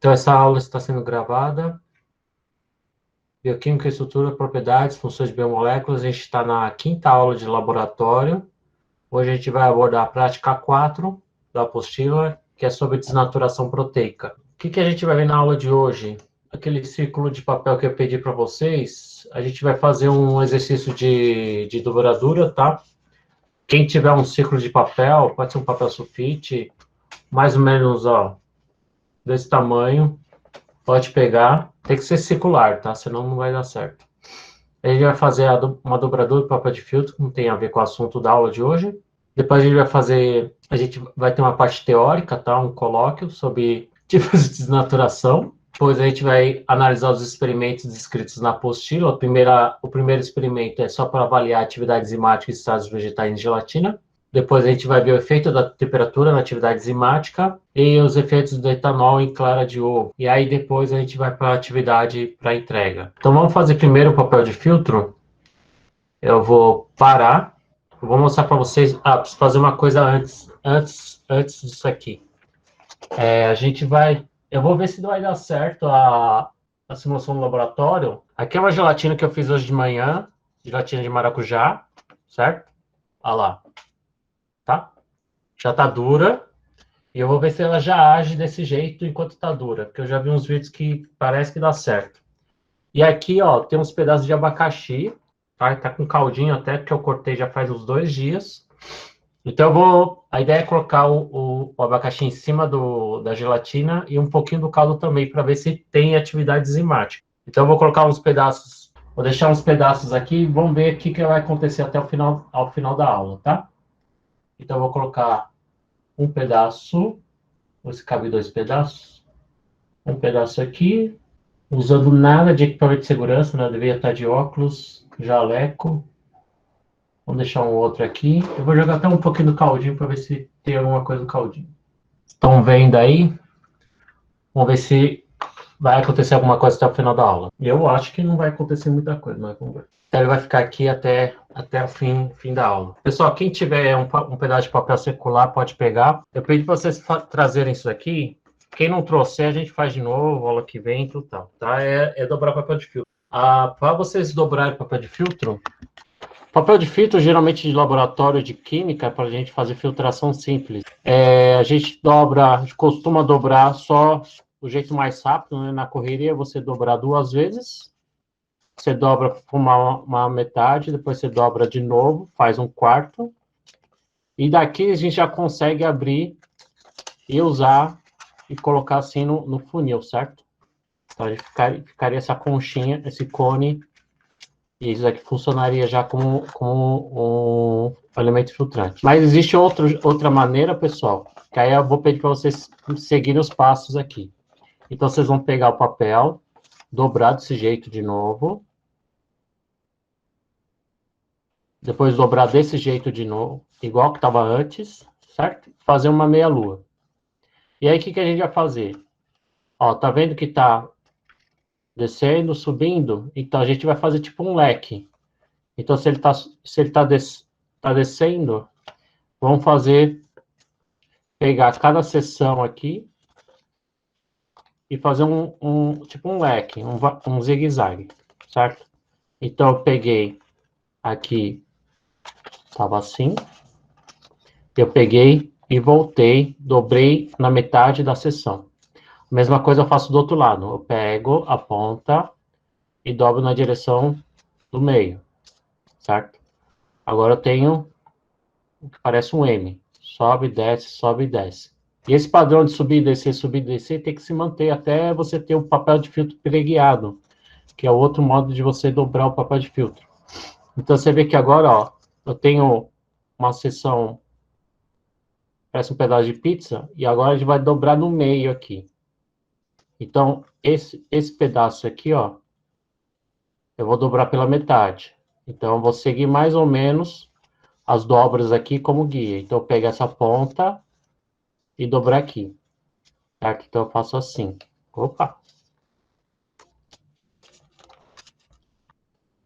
Então, essa aula está sendo gravada. Bioquímica, estrutura, propriedades, funções de biomoléculas. A gente está na 5ª aula de laboratório. Hoje a gente vai abordar a prática 4 da apostila, que é sobre desnaturação proteica. O que a gente vai ver na aula de hoje? Aquele círculo de papel que eu pedi para vocês, a gente vai fazer um exercício de dobradura, tá? Quem tiver um círculo de papel, pode ser um papel sulfite, mais ou menos, ó, desse tamanho, pode pegar. Tem que ser circular, tá? Senão não vai dar certo. A gente vai fazer uma dobradura de papel de filtro, que não tem a ver com o assunto da aula de hoje. Depois a gente vai ter uma parte teórica, tá? Um colóquio sobre tipos de desnaturação. Depois a gente vai analisar os experimentos descritos na apostila. O primeiro experimento é só para avaliar a atividade enzimática em estados vegetais em gelatina. Depois a gente vai ver o efeito da temperatura na atividade enzimática e os efeitos do etanol em clara de ovo. E aí depois a gente vai para a atividade para entrega. Então vamos fazer primeiro o papel de filtro. Eu vou parar. Eu vou mostrar para vocês. Preciso fazer uma coisa antes disso aqui. Eu vou ver se vai dar certo a simulação no laboratório. Aqui é uma gelatina que eu fiz hoje de manhã, gelatina de maracujá, certo? Olha lá, tá? Já tá dura. E eu vou ver se ela já age desse jeito enquanto tá dura, porque eu já vi uns vídeos que parece que dá certo. E aqui, ó, tem uns pedaços de abacaxi, tá? Tá com caldinho até, porque eu cortei já faz uns 2 dias. Então a ideia é colocar o abacaxi em cima da gelatina e um pouquinho do caldo também, para ver se tem atividade enzimática. Então eu vou colocar uns pedaços, vou deixar uns pedaços aqui e vamos ver o que vai acontecer até ao final da aula, tá? Então eu vou colocar um pedaço, se cabe 2 pedaços, um pedaço aqui, usando nada de equipamento de segurança, né? Eu devia estar de óculos, jaleco. Vamos deixar um outro aqui. Eu vou jogar até um pouquinho do caldinho para ver se tem alguma coisa no caldinho. Estão vendo aí? Vamos ver se vai acontecer alguma coisa até o final da aula. Eu acho que não vai acontecer muita coisa, mas vamos ver. Então ele vai ficar aqui até o fim da aula. Pessoal, quem tiver um pedaço de papel circular pode pegar. Eu pedi para vocês trazerem isso aqui. Quem não trouxer, a gente faz de novo, aula que vem, tudo tal. Tá? É dobrar papel de filtro. Para vocês dobrarem papel de filtro, papel de filtro, geralmente de laboratório de química, para a gente fazer filtração simples. A gente costuma dobrar só o jeito mais rápido, né? Na correria, você dobrar 2 vezes. Você dobra por uma metade, depois você dobra de novo, faz 1/4. E daqui a gente já consegue abrir e usar e colocar assim no funil, certo? Então a gente ficaria essa conchinha, esse cone. E isso aqui funcionaria já como um elemento filtrante. Mas existe outra maneira, pessoal, que aí eu vou pedir para vocês seguirem os passos aqui. Então, vocês vão pegar o papel, dobrar desse jeito de novo. Depois dobrar desse jeito de novo, igual que estava antes, certo? Fazer uma meia-lua. E aí, o que a gente vai fazer? Ó, tá vendo que tá descendo, subindo? Então, a gente vai fazer tipo um leque. Então, se ele tá descendo, vamos pegar cada seção aqui e fazer tipo um leque, um zigue-zague, certo? Então, eu peguei aqui, estava assim, eu peguei e voltei, dobrei na metade da seção. A mesma coisa eu faço do outro lado, eu pego a ponta e dobro na direção do meio, certo? Agora eu tenho o que parece um M. Sobe, desce. E esse padrão de subir e descer, tem que se manter até você ter o papel de filtro preguiado, que é o outro modo de você dobrar o papel de filtro. Então, você vê que agora, ó, eu tenho uma seção, parece um pedaço de pizza, e agora a gente vai dobrar no meio aqui. Então, esse pedaço aqui, ó, eu vou dobrar pela metade. Então, eu vou seguir mais ou menos as dobras aqui como guia. Então, eu pego essa ponta e dobrar aqui. Certo? Então, eu faço assim. Opa!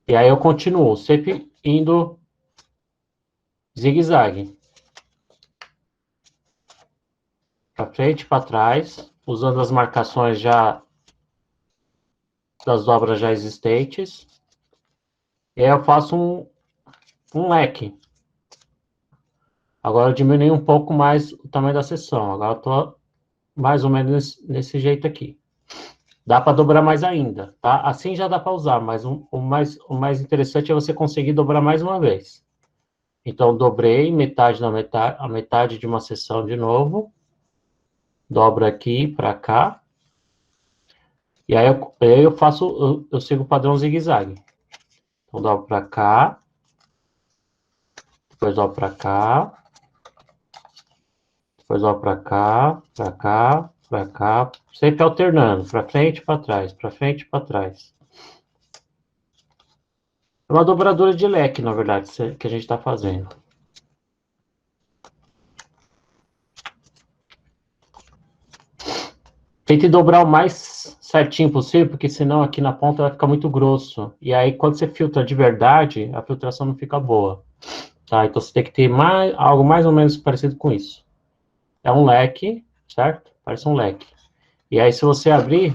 E aí eu continuo, sempre indo zigue-zague. Para frente, para trás. usando as marcações já das dobras já existentes. E aí eu faço um leque. Agora eu diminui um pouco mais o tamanho da seção. Agora eu estou mais ou menos nesse jeito aqui. Dá para dobrar mais ainda, tá? Assim já dá para usar, mas o mais interessante é você conseguir dobrar mais uma vez. Então, dobrei metade na metade, a metade de uma seção de novo. Dobro aqui para cá. E aí eu faço, eu sigo o padrão zigue-zague. Então, dobro para cá. Depois dobro para cá. Depois dobro para cá, para cá, para cá. Sempre alternando, para frente e para trás, para frente e para trás. É uma dobradura de leque, na verdade, que a gente está fazendo. Tente dobrar o mais certinho possível, porque senão aqui na ponta vai ficar muito grosso. E aí, quando você filtra de verdade, a filtração não fica boa. Tá? Então, você tem que ter algo mais ou menos parecido com isso. É um leque, certo? Parece um leque. E aí, se você abrir,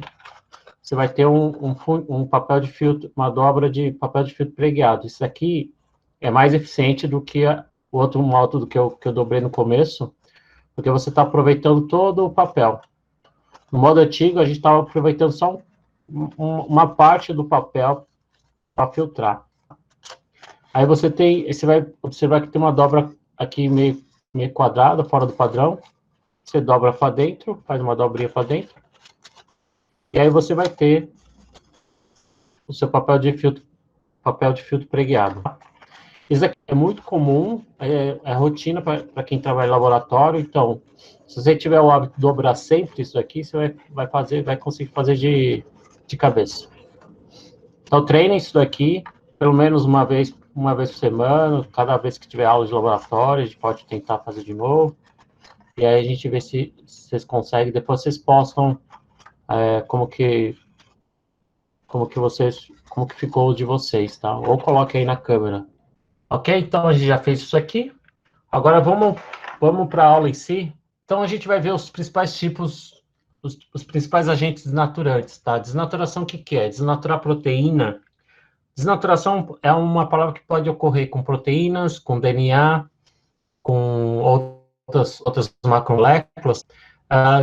você vai ter um papel de filtro, uma dobra de papel de filtro preguiado. Isso aqui é mais eficiente do que o outro modo do que eu dobrei no começo, porque você está aproveitando todo o papel. No modo antigo, a gente estava aproveitando só uma parte do papel para filtrar. Aí você vai observar que tem uma dobra aqui meio quadrada, fora do padrão. Você dobra para dentro, faz uma dobrinha para dentro. E aí você vai ter o seu papel de filtro preguiado. Isso aqui é muito comum, é rotina para quem trabalha em laboratório. Então, se você tiver o hábito de dobrar sempre isso aqui, você vai conseguir fazer de cabeça. Então, treine isso daqui, pelo menos uma vez por semana. Cada vez que tiver aula de laboratório, a gente pode tentar fazer de novo. E aí a gente vê se vocês conseguem. Depois vocês postam como que ficou o de vocês, tá? Ou coloque aí na câmera. Ok? Então a gente já fez isso aqui. Agora vamos para a aula em si. Então a gente vai ver os principais tipos, os principais agentes desnaturantes, tá? Desnaturação, o que que é? Desnaturar proteína. Desnaturação é uma palavra que pode ocorrer com proteínas, com DNA, com outras macromoléculas.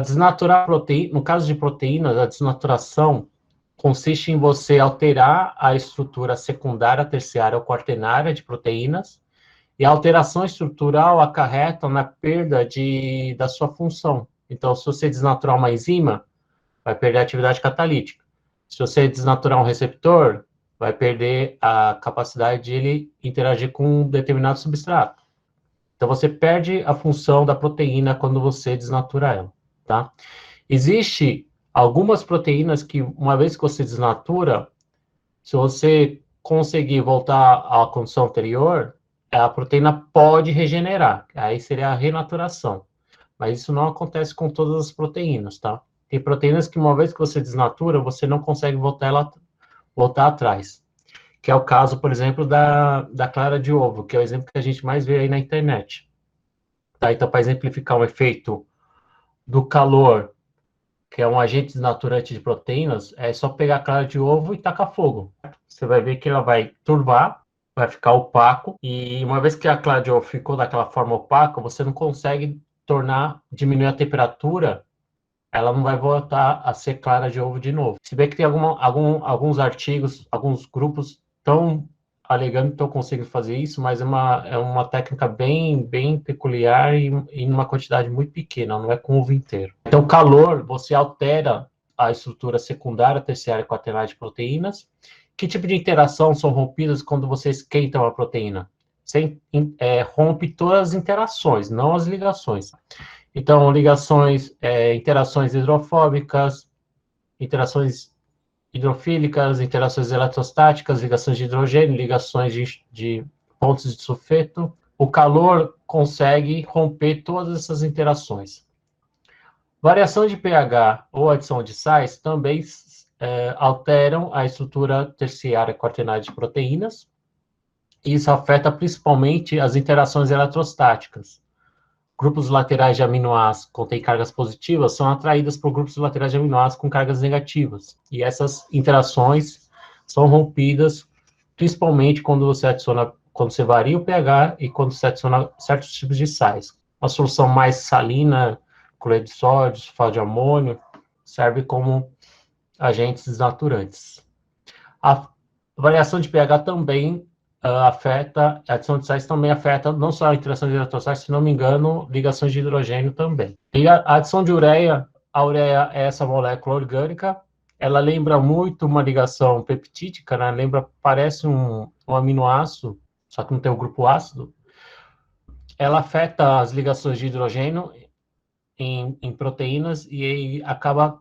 Desnaturar proteína, no caso de proteínas, a desnaturação consiste em você alterar a estrutura secundária, terciária ou quaternária de proteínas, e a alteração estrutural acarreta na perda da sua função. Então, se você desnaturar uma enzima, vai perder a atividade catalítica. Se você desnaturar um receptor, vai perder a capacidade de ele interagir com um determinado substrato. Então, você perde a função da proteína quando você desnatura ela, tá? Existe algumas proteínas que, uma vez que você desnatura, se você conseguir voltar à condição anterior, a proteína pode regenerar. Aí seria a renaturação. Mas isso não acontece com todas as proteínas, tá? Tem proteínas que, uma vez que você desnatura, você não consegue voltar atrás. Que é o caso, por exemplo, da clara de ovo, que é o exemplo que a gente mais vê aí na internet. Tá? Então, para exemplificar um efeito do calor, que é um agente desnaturante de proteínas, é só pegar a clara de ovo e tacar fogo. Você vai ver que ela vai turvar, vai ficar opaco, e uma vez que a clara de ovo ficou daquela forma opaca, você não consegue diminuir a temperatura, ela não vai voltar a ser clara de ovo de novo. Se bem que tem alguns artigos, alguns grupos estão alegando que estão conseguindo fazer isso, mas é uma técnica bem peculiar e em uma quantidade muito pequena, não é com ovo inteiro. Então, calor, você altera a estrutura secundária, terciária e quaternária de proteínas. Que tipo de interação são rompidas quando você esquenta uma proteína? Você rompe todas as interações, não as ligações. Então, interações hidrofóbicas, interações hidrofílicas, interações eletrostáticas, ligações de hidrogênio, ligações de pontos de sulfeto. O calor consegue romper todas essas interações. Variação de pH ou adição de sais também alteram a estrutura terciária quaternária de proteínas. E isso afeta principalmente as interações eletrostáticas. grupos laterais de aminoácidos contêm cargas positivas são atraídas por grupos laterais de aminoácidos com cargas negativas. E essas interações são rompidas principalmente quando você varia o pH e quando você adiciona certos tipos de sais. Uma solução mais salina, cloreto de sódio, sulfato de amônio, serve como agentes desnaturantes. A variação de pH também afeta, a adição de sais também afeta não só a interação de eletrossais, se não me engano, ligações de hidrogênio também. E a adição de ureia, a ureia é essa molécula orgânica, ela lembra muito uma ligação peptídica, né? Parece um aminoácido, só que não tem o grupo ácido. Ela afeta as ligações de hidrogênio em proteínas e acaba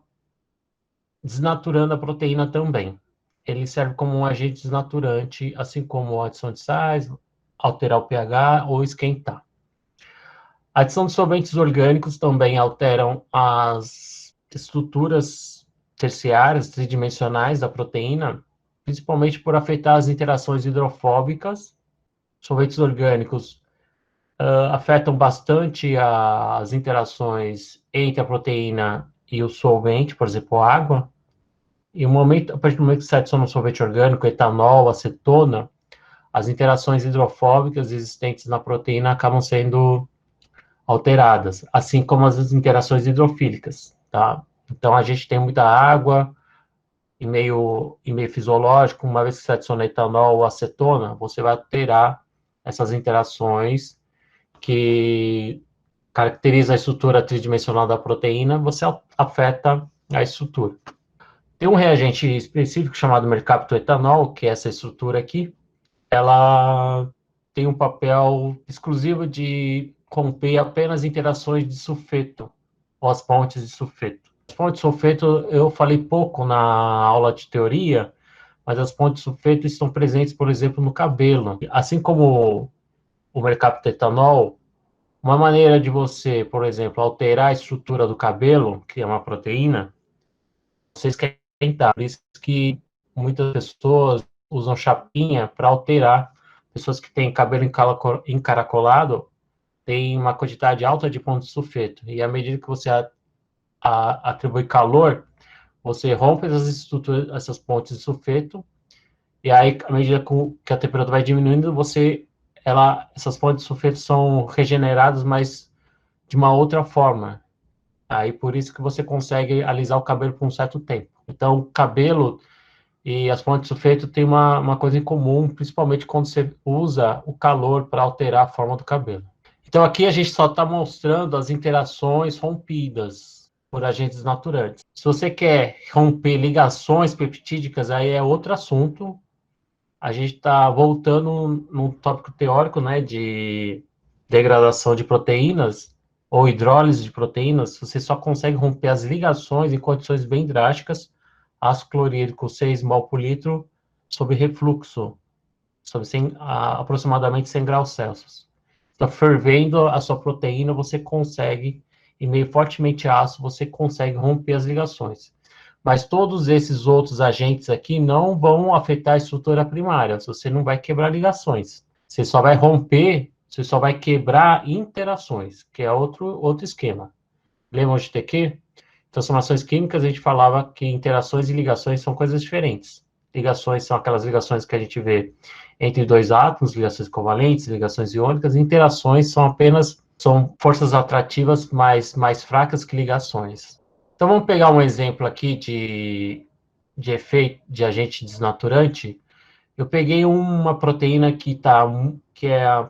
desnaturando a proteína também. Ele serve como um agente desnaturante, assim como a adição de sais, alterar o pH ou esquentar. A adição de solventes orgânicos também alteram as estruturas terciárias, tridimensionais da proteína, principalmente por afetar as interações hidrofóbicas. Solventes orgânicos afetam bastante as interações entre a proteína e o solvente, por exemplo, a água. E a partir do momento que você adiciona um solvente orgânico, etanol, acetona, as interações hidrofóbicas existentes na proteína acabam sendo alteradas, assim como as interações hidrofílicas, tá? Então, a gente tem muita água em meio fisiológico, uma vez que você adiciona etanol ou acetona, você vai alterar essas interações que caracteriza a estrutura tridimensional da proteína, você afeta a estrutura. Tem um reagente específico chamado mercaptoetanol, que é essa estrutura aqui. Ela tem um papel exclusivo de romper apenas interações de sulfeto, ou as pontes de sulfeto. As pontes de sulfeto eu falei pouco na aula de teoria, mas as pontes de sulfeto estão presentes, por exemplo, no cabelo. Assim como o mercaptoetanol, uma maneira de você, por exemplo, alterar a estrutura do cabelo, que é uma proteína, você esquentar. Por isso que muitas pessoas usam chapinha para alterar. Pessoas que têm cabelo encaracolado têm uma quantidade alta de pontos de sulfeto. E à medida que você atribui calor, você rompe essas pontes de sulfeto. E aí, à medida que a temperatura vai diminuindo, essas pontes de sulfeto são regeneradas, mas de uma outra forma. Aí, por isso que você consegue alisar o cabelo por um certo tempo. Então, o cabelo e as fontes de sulfeto têm uma coisa em comum, principalmente quando você usa o calor para alterar a forma do cabelo. Então, aqui a gente só está mostrando as interações rompidas por agentes naturantes. Se você quer romper ligações peptídicas, aí é outro assunto. A gente está voltando no tópico teórico, né, de degradação de proteínas ou hidrólise de proteínas. Você só consegue romper as ligações em condições bem drásticas, ácido clorídrico 6 mol por litro sob refluxo, sob aproximadamente 100 graus Celsius. Está fervendo a sua proteína, você consegue, em meio fortemente ácido, você consegue romper as ligações. Mas todos esses outros agentes aqui não vão afetar a estrutura primária, você não vai quebrar ligações. Você só vai romper, você só vai quebrar interações, que é outro esquema. Lembram de TQ? Transformações químicas, a gente falava que interações e ligações são coisas diferentes. Ligações são aquelas ligações que a gente vê entre dois átomos, ligações covalentes, ligações iônicas. Interações são forças atrativas mais fracas que ligações. Então, vamos pegar um exemplo aqui de efeito de agente desnaturante. Eu peguei uma proteína que é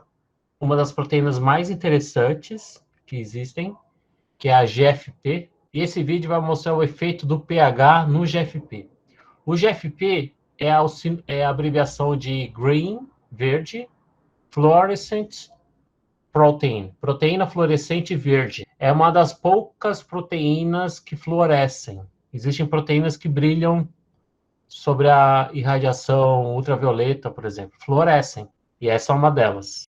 uma das proteínas mais interessantes que existem, que é a GFP, e esse vídeo vai mostrar o efeito do pH no GFP. O GFP é a abreviação de Green, verde, Fluorescent Protein, proteína fluorescente verde. É uma das poucas proteínas que fluorescem. Existem proteínas que brilham sobre a irradiação ultravioleta, por exemplo, fluorescem, e essa é uma delas.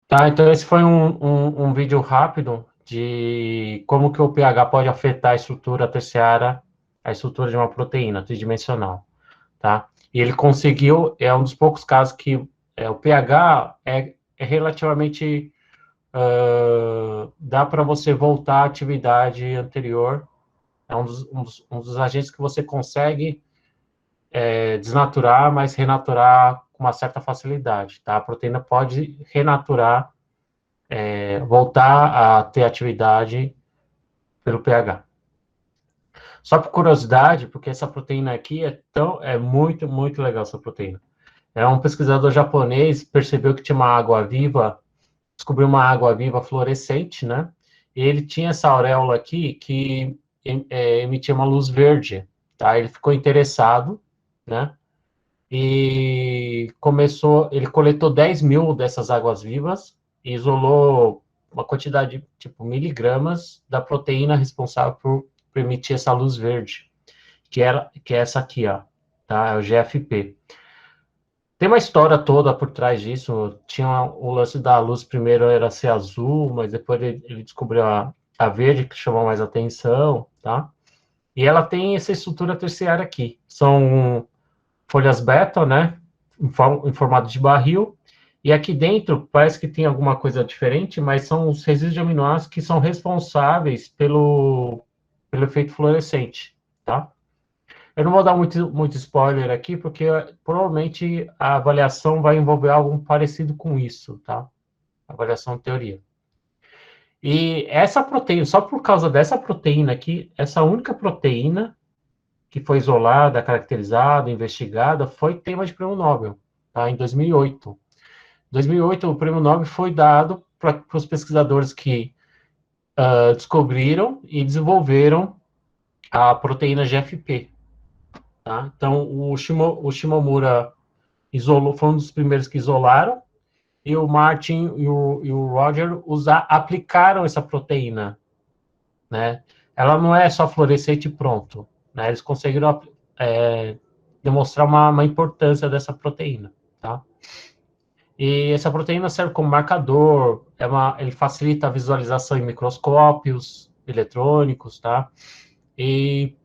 Tá, então esse foi um vídeo rápido de como que o pH pode afetar a estrutura terciária, a estrutura de uma proteína tridimensional, tá? E ele conseguiu, é um dos poucos casos que o pH é relativamente dá para você voltar à atividade anterior. É um dos agentes que você consegue desnaturar, mas renaturar com uma certa facilidade, tá? A proteína pode renaturar, voltar a ter atividade pelo pH. Só por curiosidade, porque essa proteína aqui é muito, muito legal essa proteína. É um pesquisador japonês, percebeu que tinha uma água viva, descobriu uma água viva fluorescente, né? E ele tinha essa auréola aqui que emitia uma luz verde, tá? Ele ficou interessado, né? E ele coletou 10 mil dessas águas vivas e isolou uma quantidade, tipo, miligramas da proteína responsável por emitir essa luz verde, que é essa aqui, ó, tá? É o GFP. Tem uma história toda por trás disso. Tinha o lance da luz, primeiro era ser azul, mas depois ele descobriu a verde, que chamou mais atenção, tá? E ela tem essa estrutura terciária aqui. São folhas beta, né? Em formato de barril. E aqui dentro parece que tem alguma coisa diferente, mas são os resíduos de aminoácidos que são responsáveis pelo efeito fluorescente, tá? Eu não vou dar muito spoiler aqui, porque provavelmente a avaliação vai envolver algo parecido com isso, tá? Avaliação de teoria. E essa proteína, só por causa dessa proteína aqui, essa única proteína que foi isolada, caracterizada, investigada, foi tema de prêmio Nobel, tá? Em 2008. Em 2008, o prêmio Nobel foi dado para os pesquisadores que descobriram e desenvolveram a proteína GFP, tá? Então, o Shimomura foi um dos primeiros que isolaram, e o Martin e o Roger aplicaram essa proteína, né? Ela não é só fluorescente e pronto, né? Eles conseguiram demonstrar uma importância dessa proteína, tá? E essa proteína serve como marcador, ele facilita a visualização em microscópios eletrônicos, tá? E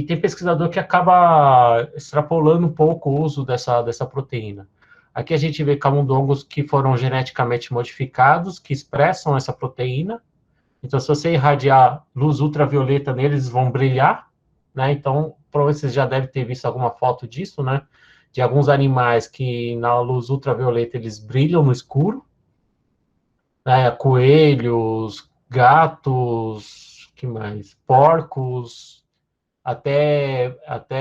tem pesquisador que acaba extrapolando um pouco o uso dessa proteína. Aqui a gente vê camundongos que foram geneticamente modificados, que expressam essa proteína. Então, se você irradiar luz ultravioleta neles, eles vão brilhar, né? Então, provavelmente vocês já devem ter visto alguma foto disso, né? De alguns animais que na luz ultravioleta eles brilham no escuro, né? Coelhos, gatos, que mais? Porcos, até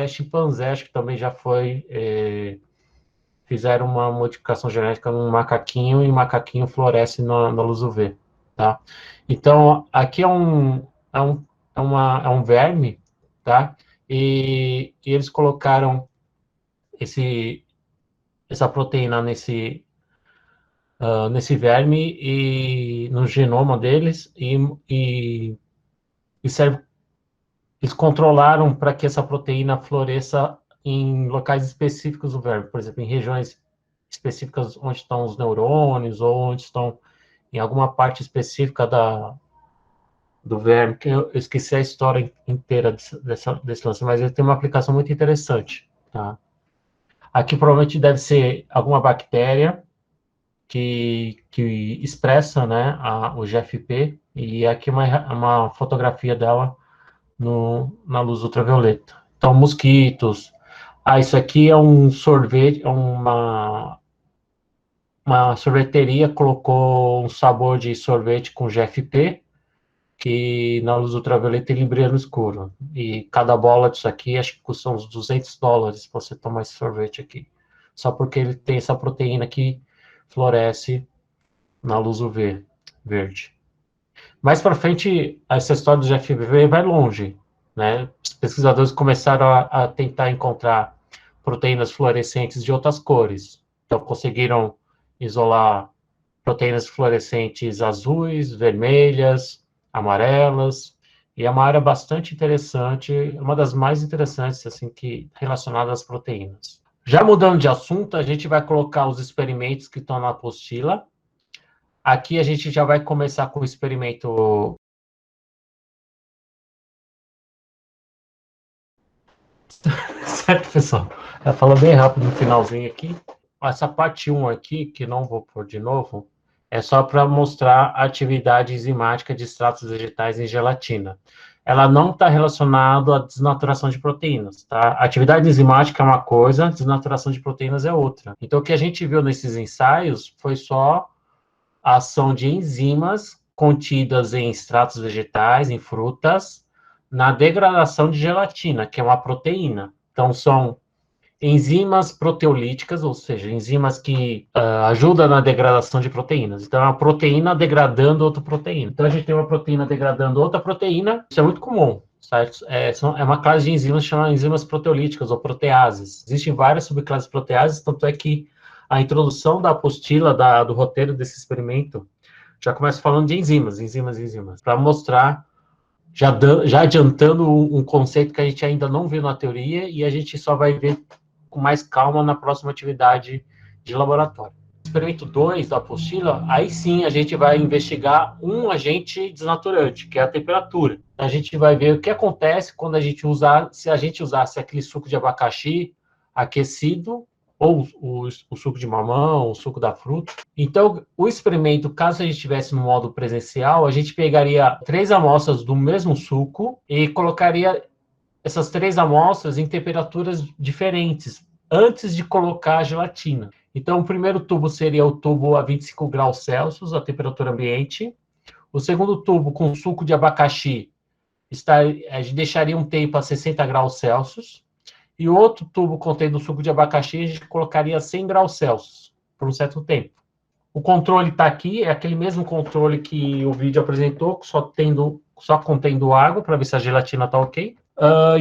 chimpanzé, acho que também já foi. Fizeram uma modificação genética num macaquinho e o macaquinho floresce na luz UV, tá? Então, aqui é um verme, tá? E eles colocaram essa proteína nesse verme e no genoma deles e serve. Eles controlaram para que essa proteína floresça em locais específicos do verme, por exemplo, em regiões específicas onde estão os neurônios ou onde estão em alguma parte específica do verme, que eu esqueci a história inteira desse lance, mas ele tem uma aplicação muito interessante, tá? Aqui provavelmente deve ser alguma bactéria que expressa, né, o GFP, e aqui uma fotografia dela na luz ultravioleta. Então, mosquitos. Isso aqui é um sorvete, uma sorveteria colocou um sabor de sorvete com GFP, que na luz ultravioleta ele brilha no escuro. E cada bola disso aqui, acho que custa uns $200 se você tomar esse sorvete aqui. Só porque ele tem essa proteína que floresce na luz UV verde. Mais para frente, essa história do GFP vai longe, né? Os pesquisadores começaram a tentar encontrar proteínas fluorescentes de outras cores. Então, conseguiram isolar proteínas fluorescentes azuis, vermelhas, amarelas, e é uma área bastante interessante, uma das mais interessantes, assim, relacionada às proteínas. Já mudando de assunto, a gente vai colocar os experimentos que estão na apostila. Aqui a gente já vai começar com o experimento. Certo, pessoal? Ela fala bem rápido no finalzinho aqui. essa parte 1 aqui, que não vou pôr de novo, é só para mostrar a atividade enzimática de extratos vegetais em gelatina. Ela não está relacionada à desnaturação de proteínas, tá? Atividade enzimática é uma coisa, desnaturação de proteínas é outra. Então, o que a gente viu nesses ensaios foi só a ação de enzimas contidas em extratos vegetais, em frutas, na degradação de gelatina, que é uma proteína. Então, são enzimas proteolíticas, ou seja, enzimas que ajudam na degradação de proteínas. Então, é uma proteína degradando outra proteína. Então, a gente tem uma proteína degradando outra proteína, isso é muito comum, certo? É uma classe de enzimas chamada enzimas proteolíticas ou proteases. Existem várias subclasses de proteases, tanto é que a introdução da apostila do roteiro desse experimento já começa falando de enzimas, para mostrar já adiantando um conceito que a gente ainda não viu na teoria e a gente só vai ver com mais calma na próxima atividade de laboratório. Experimento 2 da apostila, aí sim a gente vai investigar um agente desnaturante, que é a temperatura. A gente vai ver o que acontece quando se a gente usasse aquele suco de abacaxi aquecido, ou o suco de mamão, o suco da fruta. Então, o experimento, caso a gente estivesse no modo presencial, a gente pegaria 3 amostras do mesmo suco e colocaria essas 3 amostras em temperaturas diferentes, antes de colocar a gelatina. Então, o primeiro tubo seria o tubo a 25 graus Celsius, a temperatura ambiente. O segundo tubo, com suco de abacaxi, a gente deixaria um tempo a 60 graus Celsius. E o outro tubo contendo suco de abacaxi, a gente colocaria 100 graus Celsius, por um certo tempo. O controle está aqui, é aquele mesmo controle que o vídeo apresentou, só contendo água, para ver se a gelatina está ok.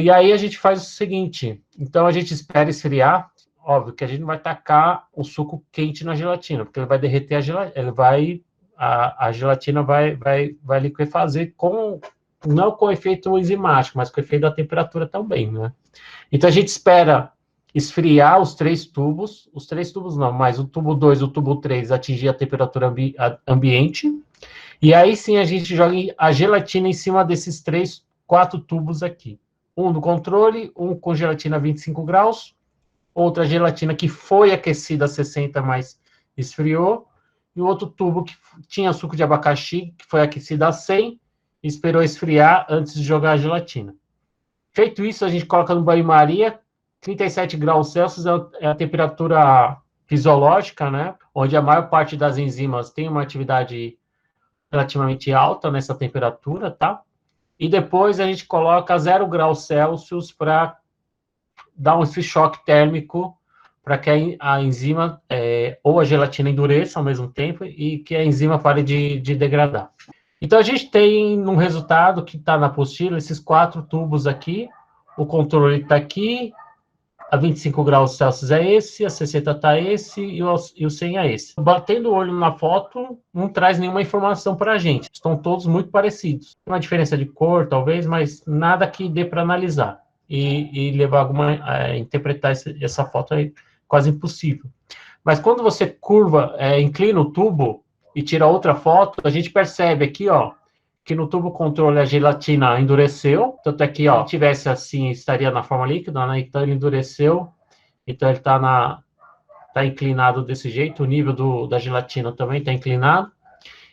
E aí a gente faz o seguinte, então a gente espera esfriar, óbvio que a gente não vai tacar o suco quente na gelatina, porque ele vai derreter a gelatina vai liquefazer não com efeito enzimático, mas com efeito da temperatura também, né? Então a gente espera esfriar os 3 tubos não, mas o tubo 2 e o tubo 3 atingir a temperatura ambiente, e aí sim a gente joga a gelatina em cima desses 4 tubos aqui. Um do controle, um com gelatina a 25 graus, outra gelatina que foi aquecida a 60, mas esfriou, e o outro tubo que tinha suco de abacaxi, que foi aquecido a 100, e esperou esfriar antes de jogar a gelatina. Feito isso, a gente coloca no banho-maria, 37 graus Celsius é a temperatura fisiológica, né? Onde a maior parte das enzimas tem uma atividade relativamente alta nessa temperatura, tá? E depois a gente coloca 0 graus Celsius para dar esse choque térmico para que a enzima ou a gelatina endureça ao mesmo tempo e que a enzima pare de degradar. Então, a gente tem um resultado que está na apostila, esses 4 tubos aqui, o controle está aqui, a 25 graus Celsius é esse, a 60 está esse e o 100 é esse. Batendo o olho na foto, não traz nenhuma informação para a gente. Estão todos muito parecidos. Tem uma diferença de cor, talvez, mas nada que dê para analisar. E levar interpretar essa foto é quase impossível. Mas quando você inclina o tubo e tira outra foto, a gente percebe aqui, ó, que no tubo controle a gelatina endureceu, tanto é que, ó, se tivesse assim, estaria na forma líquida, né? Então ele endureceu, então ele tá inclinado desse jeito, o nível da gelatina também está inclinado.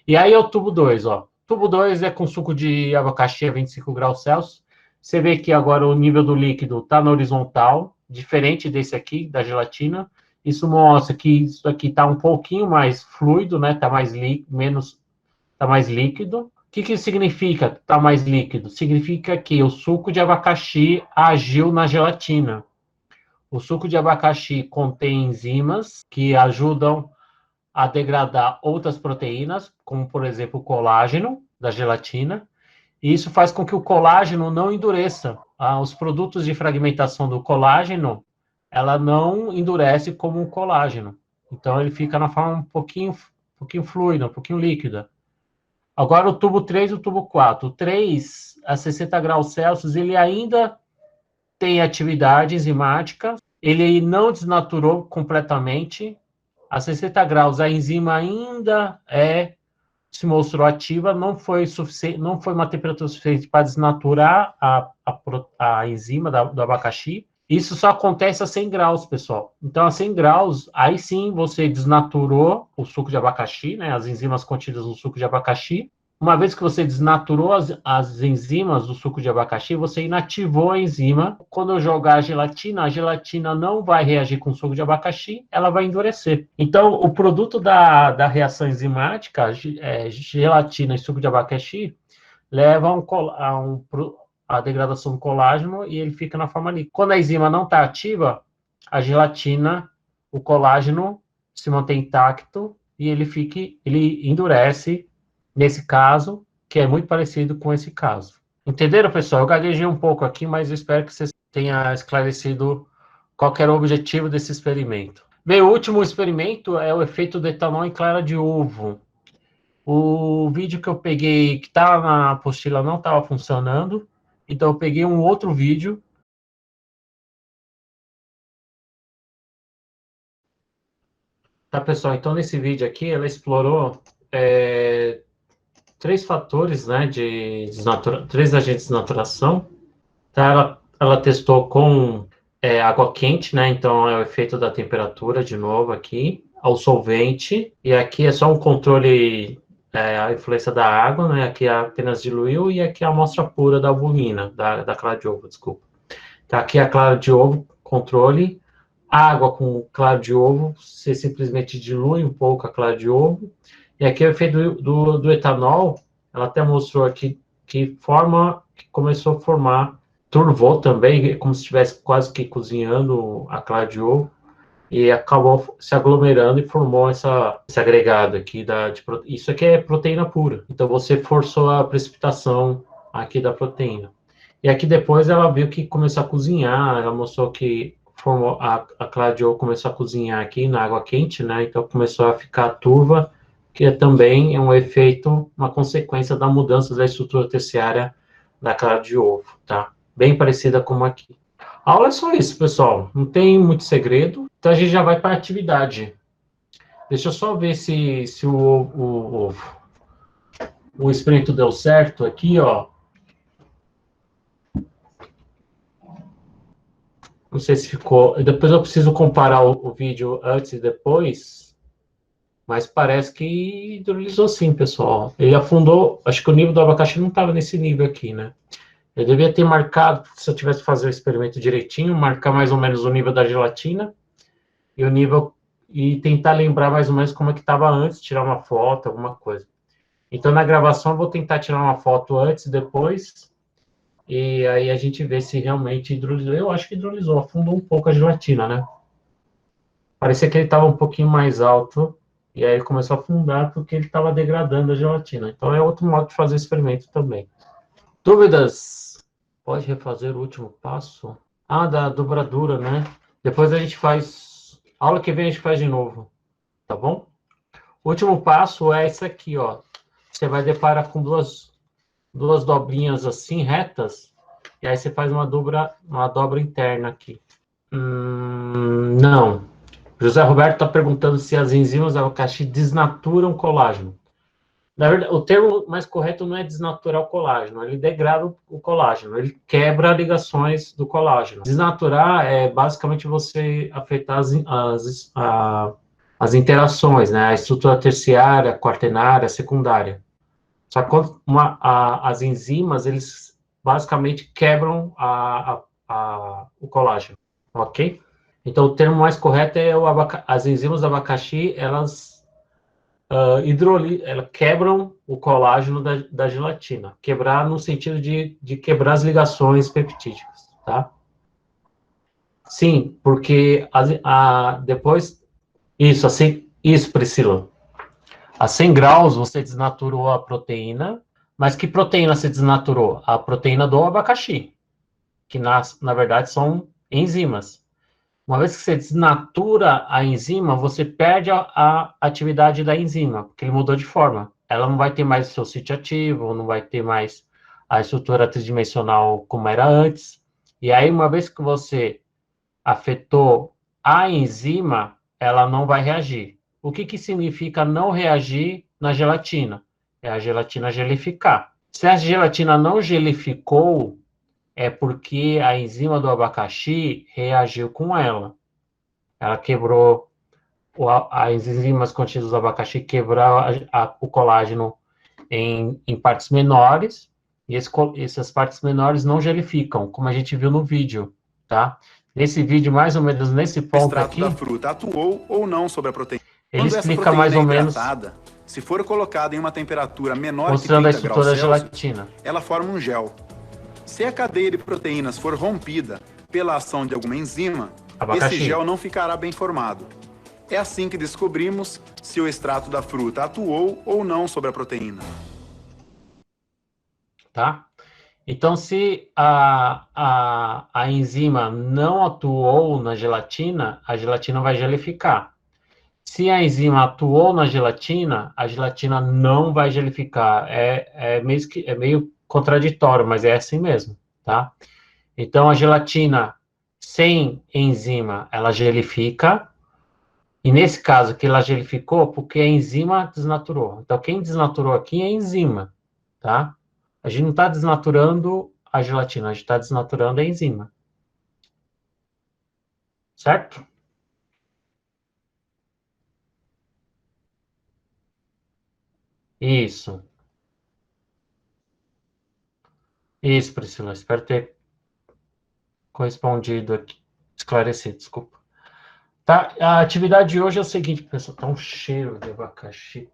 E aí é o tubo 2, ó. Tubo 2 é com suco de abacaxi a 25 graus Celsius. Você vê que agora o nível do líquido está na horizontal, diferente desse aqui, da gelatina. Isso mostra que isso aqui está um pouquinho mais fluido, né? Está mais líquido. O que isso significa, está mais líquido? Significa que o suco de abacaxi agiu na gelatina. O suco de abacaxi contém enzimas que ajudam a degradar outras proteínas, como, por exemplo, o colágeno da gelatina. E isso faz com que o colágeno não endureça. Os produtos de fragmentação do colágeno, ela não endurece como o colágeno. Então, ele fica na forma um pouquinho fluida, um pouquinho líquida. Agora, o tubo 3 e o tubo 4. O 3, a 60 graus Celsius, ele ainda tem atividade enzimática, ele não desnaturou completamente. A 60 graus, a enzima ainda se mostrou ativa, não foi uma temperatura suficiente para desnaturar a enzima do abacaxi. Isso só acontece a 100 graus, pessoal. Então, a 100 graus, aí sim você desnaturou o suco de abacaxi, né? As enzimas contidas no suco de abacaxi. Uma vez que você desnaturou as enzimas do suco de abacaxi, você inativou a enzima. Quando eu jogar a gelatina não vai reagir com o suco de abacaxi, ela vai endurecer. Então, o produto da reação enzimática, gelatina e suco de abacaxi, leva a degradação do colágeno e ele fica na forma líquida. Quando a enzima não está ativa, a gelatina, o colágeno se mantém intacto e ele endurece, nesse caso, que é muito parecido com esse caso. Entenderam, pessoal? Eu gaguejei um pouco aqui, mas eu espero que vocês tenham esclarecido qual era o objetivo desse experimento. Bem, o último experimento é o efeito do etanol em clara de ovo. O vídeo que eu peguei, que estava na apostila, não estava funcionando. Então, eu peguei um outro vídeo. Tá, pessoal? Então, nesse vídeo aqui, ela explorou três fatores, né, três agentes de desnaturação. Tá? Ela testou com água quente, né? Então, é o efeito da temperatura, de novo, aqui. Ao solvente. E aqui é só um controle a influência da água, né? Aqui apenas diluiu e aqui a amostra pura da albumina, da clara de ovo, desculpa. Tá, aqui a clara de ovo, controle. Água com clara de ovo, você simplesmente dilui um pouco a clara de ovo. E aqui é o efeito do etanol, ela até mostrou aqui que começou a formar, turvou também, como se estivesse quase que cozinhando a clara de ovo e acabou se aglomerando e formou esse agregado aqui. Isso aqui é proteína pura. Então, você forçou a precipitação aqui da proteína. E aqui depois ela viu que começou a cozinhar, ela mostrou que formou a clara de ovo começou a cozinhar aqui na água quente, né? Então, começou a ficar turva, que também é um efeito, uma consequência da mudança da estrutura terciária da clara de ovo, tá? Bem parecida com aqui. A aula é só isso, pessoal. Não tem muito segredo. Então a gente já vai para a atividade. Deixa eu só ver se o experimento deu certo aqui, ó. Não sei se ficou. Depois eu preciso comparar o vídeo antes e depois. Mas parece que hidrolisou sim, pessoal. Ele afundou. Acho que o nível do abacaxi não estava nesse nível aqui, né? Eu devia ter marcado, se eu tivesse fazer o experimento direitinho, marcar mais ou menos o nível da gelatina e o nível e tentar lembrar mais ou menos como é que estava antes, tirar uma foto, alguma coisa. Então, na gravação, eu vou tentar tirar uma foto antes e depois, e aí a gente vê se realmente hidrolisou. Eu acho que hidrolisou, afundou um pouco a gelatina, né? Parecia que ele estava um pouquinho mais alto, e aí começou a afundar porque ele estava degradando a gelatina. Então, é outro modo de fazer o experimento também. Dúvidas? Pode refazer o último passo? Ah, da dobradura, né? Depois a gente faz. Aula que vem a gente faz de novo, tá bom? O último passo é esse aqui, ó. Você vai deparar com duas dobrinhas assim, retas, e aí você faz uma dobra interna aqui. Não. José Roberto está perguntando se as enzimas da abacaxi desnaturam colágeno. Na verdade, o termo mais correto não é desnaturar o colágeno, ele degrada o colágeno, ele quebra ligações do colágeno. Desnaturar é basicamente você afetar as interações, né? A estrutura terciária, quaternária, secundária. Só que as enzimas, eles basicamente quebram o colágeno, ok? Então, o termo mais correto é as enzimas do abacaxi, elas quebram o colágeno da gelatina. Quebrar no sentido de quebrar as ligações peptídicas, tá? Sim, porque depois... Isso, assim, isso, Priscila. A 100 graus você desnaturou a proteína, mas que proteína você desnaturou? A proteína do abacaxi, que na verdade são enzimas. Uma vez que você desnatura a enzima, você perde a atividade da enzima, porque ele mudou de forma. Ela não vai ter mais o seu sítio ativo, não vai ter mais a estrutura tridimensional como era antes. E aí, uma vez que você afetou a enzima, ela não vai reagir. O que significa não reagir na gelatina? É a gelatina gelificar. Se a gelatina não gelificou, é porque a enzima do abacaxi reagiu com ela. Ela quebrou, as enzimas contidas no abacaxi quebraram o colágeno em partes menores, e essas partes menores não gelificam, como a gente viu no vídeo, tá? Nesse vídeo, mais ou menos nesse O ponto extrato aqui, da fruta atuou ou não sobre a proteína. ele Quando essa explica proteína mais é ou menos, hidratada, se for colocada em uma temperatura menor que mostrando a 30 graus estrutura da Celsius, gelatina. ela forma um gel. Se a cadeia de proteínas for rompida pela ação de alguma enzima, Abacaxi. esse gel não ficará bem formado. É assim que descobrimos se o extrato da fruta atuou ou não sobre a proteína. Tá? Então, se a enzima não atuou na gelatina, a gelatina vai gelificar. Se a enzima atuou na gelatina, a gelatina não vai gelificar. É meio contraditório, mas é assim mesmo, tá? Então, a gelatina sem enzima, ela gelifica. E nesse caso que ela gelificou, porque a enzima desnaturou. Então, quem desnaturou aqui é a enzima, tá? A gente não está desnaturando a gelatina, a gente está desnaturando a enzima. Certo? Isso. Isso, Priscila. Espero ter correspondido aqui. Esclarecido, desculpa. Tá, a atividade de hoje é o seguinte, pessoal. Tá um cheiro de abacaxi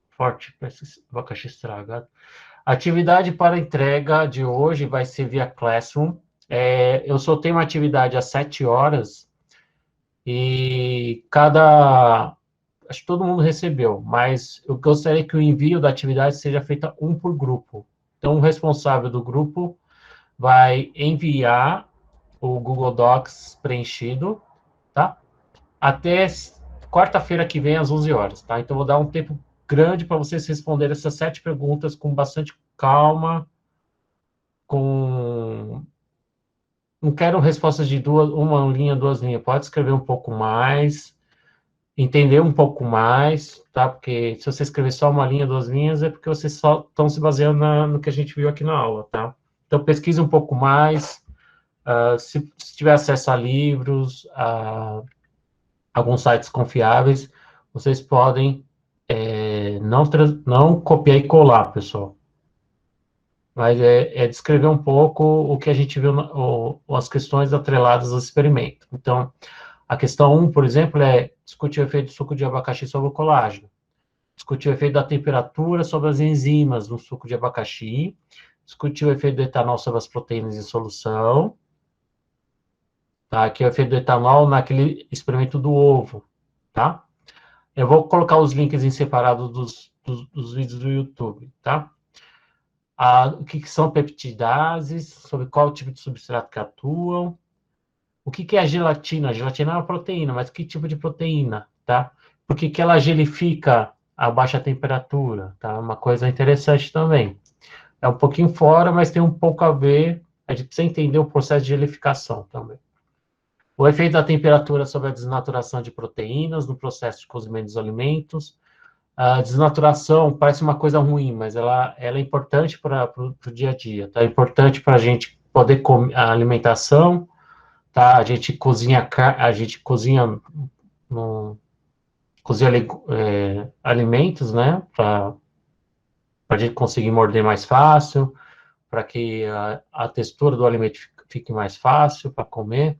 forte, parece abacaxi estragado. A atividade para entrega de hoje vai ser via Classroom. Eu soltei uma atividade às 7 horas e acho que todo mundo recebeu, mas eu gostaria que o envio da atividade seja feita um por grupo. Então, o responsável do grupo vai enviar o Google Docs preenchido, tá? Até quarta-feira que vem, às 11 horas, tá? Então, vou dar um tempo grande para vocês responderem essas 7 perguntas com bastante calma, com... Não quero respostas de uma linha, 2 linhas. Pode escrever um pouco mais, entender um pouco mais, tá? Porque se você escrever só uma linha, 2 linhas, é porque vocês só estão se baseando no que a gente viu aqui na aula, tá? Então, pesquise um pouco mais. Se tiver acesso a livros, a alguns sites confiáveis, vocês podem não copiar e colar, pessoal. Mas descrever um pouco o que a gente viu, as questões atreladas ao experimento. Então, a questão 1, por exemplo, é discutir o efeito do suco de abacaxi sobre o colágeno. Discutir o efeito da temperatura sobre as enzimas no suco de abacaxi. Discutir o efeito do etanol sobre as proteínas em solução. Tá? Aqui é o efeito do etanol naquele experimento do ovo. Tá? Eu vou colocar os links em separado dos vídeos do YouTube. Tá? O que são peptidases, sobre qual tipo de substrato que atuam. O que é a gelatina? A gelatina é uma proteína, mas que tipo de proteína, tá? Por que ela gelifica a baixa temperatura, tá? Uma coisa interessante também. É um pouquinho fora, mas tem um pouco a ver, a gente precisa entender o processo de gelificação também. O efeito da temperatura sobre a desnaturação de proteínas no processo de cozimento dos alimentos. A desnaturação parece uma coisa ruim, mas ela é importante para o dia a dia, tá? É importante para a gente poder comer a alimentação, tá? A gente cozinha, no, cozinha alimentos, né? Para a gente conseguir morder mais fácil, para que a textura do alimento fique mais fácil para comer.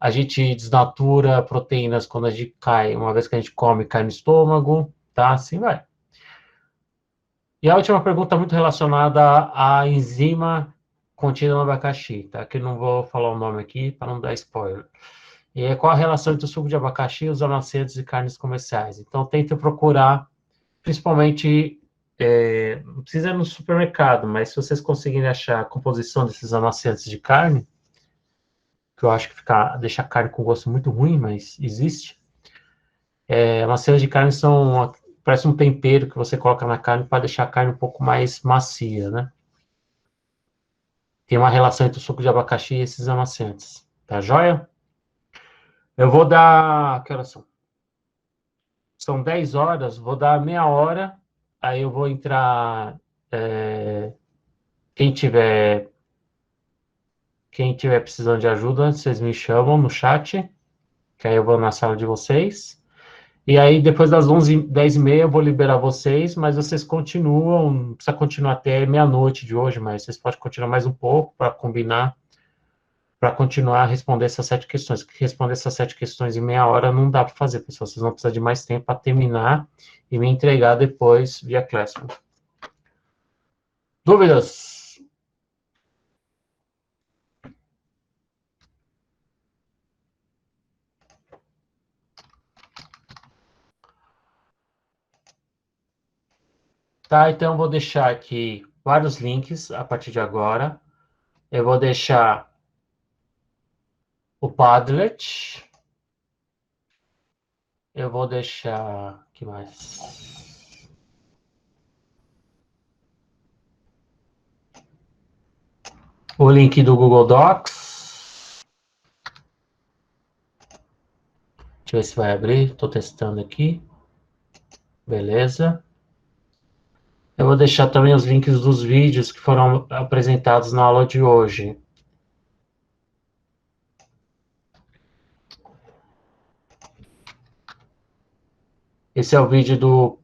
A gente desnatura proteínas quando a gente cai, uma vez que a gente come, cai no estômago, tá? Assim vai. E a última pergunta muito relacionada à enzima contida no abacaxi, tá? Que eu não vou falar o nome aqui para não dar spoiler. E qual a relação entre o suco de abacaxi e os amaciantes de carnes comerciais? Então, tente procurar, principalmente, não precisa ir no supermercado, mas se vocês conseguirem achar a composição desses amaciantes de carne, que eu acho que deixa a carne com gosto muito ruim, mas existe. Amaciantes de carne parece um tempero que você coloca na carne para deixar a carne um pouco mais macia, né? Tem uma relação entre o suco de abacaxi e esses amaciantes. Tá joia? Eu vou dar. Que horas são? São 10 horas, vou dar meia hora, aí eu vou entrar. Quem tiver Quem tiver precisando de ajuda, vocês me chamam no chat, que aí eu vou na sala de vocês. E aí, depois das 11, 10h30, eu vou liberar vocês, mas vocês continuam, não precisa continuar até meia-noite de hoje, mas vocês podem continuar mais um pouco para combinar, para continuar a responder essas 7 questões. Porque responder essas 7 questões em meia hora não dá para fazer, pessoal. Vocês vão precisar de mais tempo para terminar e me entregar depois via Classroom. Dúvidas? Tá, então eu vou deixar aqui vários links a partir de agora. Eu vou deixar o Padlet. Eu vou deixar... que mais? O link do Google Docs. Deixa eu ver se vai abrir. Estou testando aqui. Beleza. Eu vou deixar também os links dos vídeos que foram apresentados na aula de hoje. Esse é o vídeo do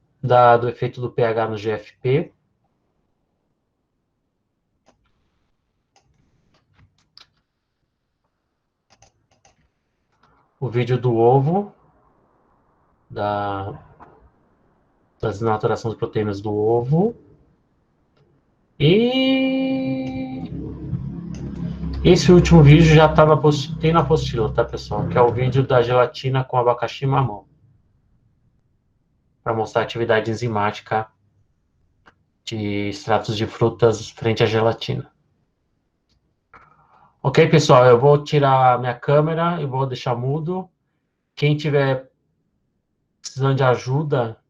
efeito do pH no GFP. O vídeo do ovo, da desnaturação de proteínas do ovo. E esse último vídeo já tá tem na apostila, tá, pessoal? Que é o vídeo da gelatina com abacaxi e mamão. Para mostrar a atividade enzimática de extratos de frutas frente à gelatina. Ok, pessoal, eu vou tirar minha câmera e vou deixar mudo. Quem tiver precisando de ajuda,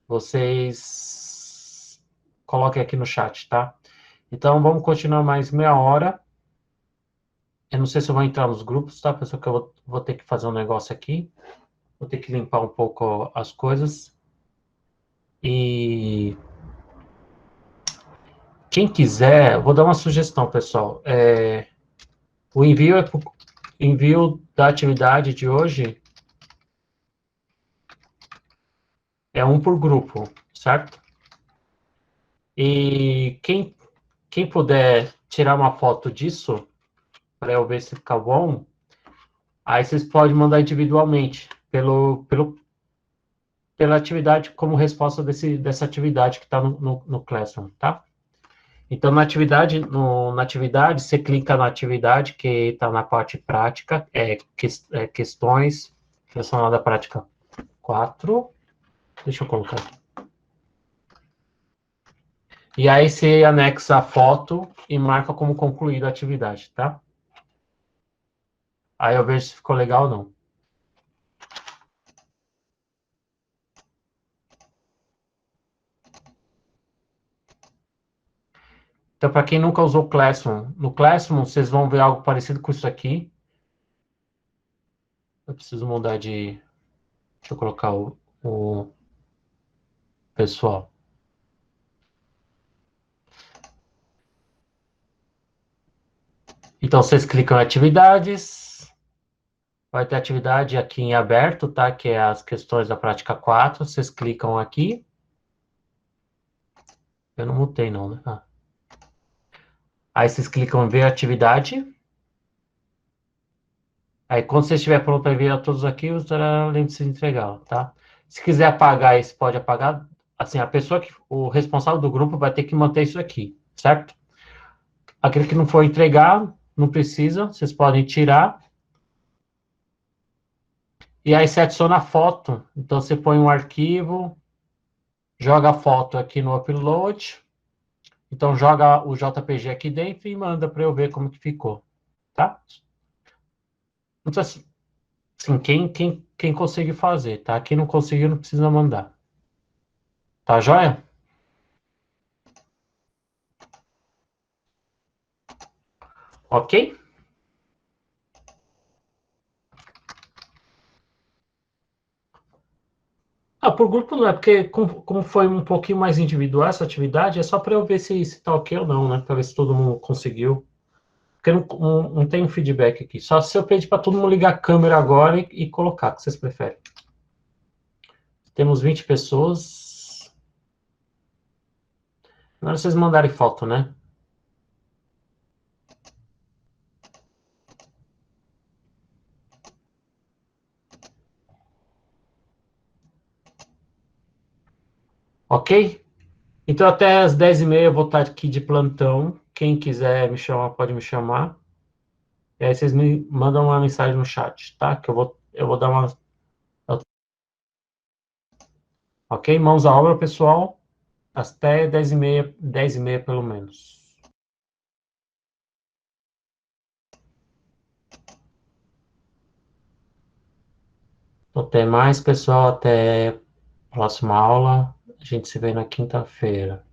vocês coloquem aqui no chat, tá? Então, vamos continuar mais meia hora. Eu não sei se eu vou entrar nos grupos, tá, pessoal? Que eu vou ter que fazer um negócio aqui. Vou ter que limpar um pouco as coisas. E quem quiser, eu vou dar uma sugestão, pessoal. O envio da atividade de hoje é um por grupo, certo? E quem puder tirar uma foto disso, para eu ver se fica bom, aí vocês podem mandar individualmente, pela atividade, como resposta dessa atividade que está no Classroom, tá? Então, na atividade, você clica na atividade que está na parte prática, questões relacionadas à prática 4. Deixa eu colocar aqui. E aí você anexa a foto e marca como concluída a atividade, tá? Aí eu vejo se ficou legal ou não. Então, para quem nunca usou Classroom, no Classroom vocês vão ver algo parecido com isso aqui. Eu preciso mudar de... Deixa eu colocar o pessoal. Então, vocês clicam em atividades. Vai ter atividade aqui em aberto, tá? Que é as questões da prática 4. Vocês clicam aqui. Eu não mutei, não, né? Ah. Aí vocês clicam em ver atividade. Aí, quando você estiver pronto para enviar todos aqui, lembre-se de entregar, tá? Se quiser apagar isso, pode apagar. Assim, o responsável do grupo vai ter que manter isso aqui, certo? Aquele que não for entregar, não precisa, vocês podem tirar. E aí você adiciona a foto. Então, você põe um arquivo, joga a foto aqui no upload. Então, joga o JPG aqui dentro e manda para eu ver como que ficou, tá? Então, assim, quem conseguir fazer, tá? Quem não conseguiu, não precisa mandar. Tá joia? Ok? Ah, por grupo não é, porque como foi um pouquinho mais individual essa atividade, é só para eu ver se tá ok ou não, né? Para ver se todo mundo conseguiu. Porque não tem um feedback aqui. Só se eu pedir para todo mundo ligar a câmera agora e colocar, o que vocês preferem? Temos 20 pessoas. Agora vocês mandarem foto, né? Ok? Então até as 10h30 eu vou estar aqui de plantão. Quem quiser me chamar, pode me chamar. E aí vocês me mandam uma mensagem no chat, tá? Que eu vou dar uma. Ok? Mãos à obra, pessoal. Até 10h30, 10h30 pelo menos. Até mais, pessoal. Até a próxima aula. A gente se vê na quinta-feira.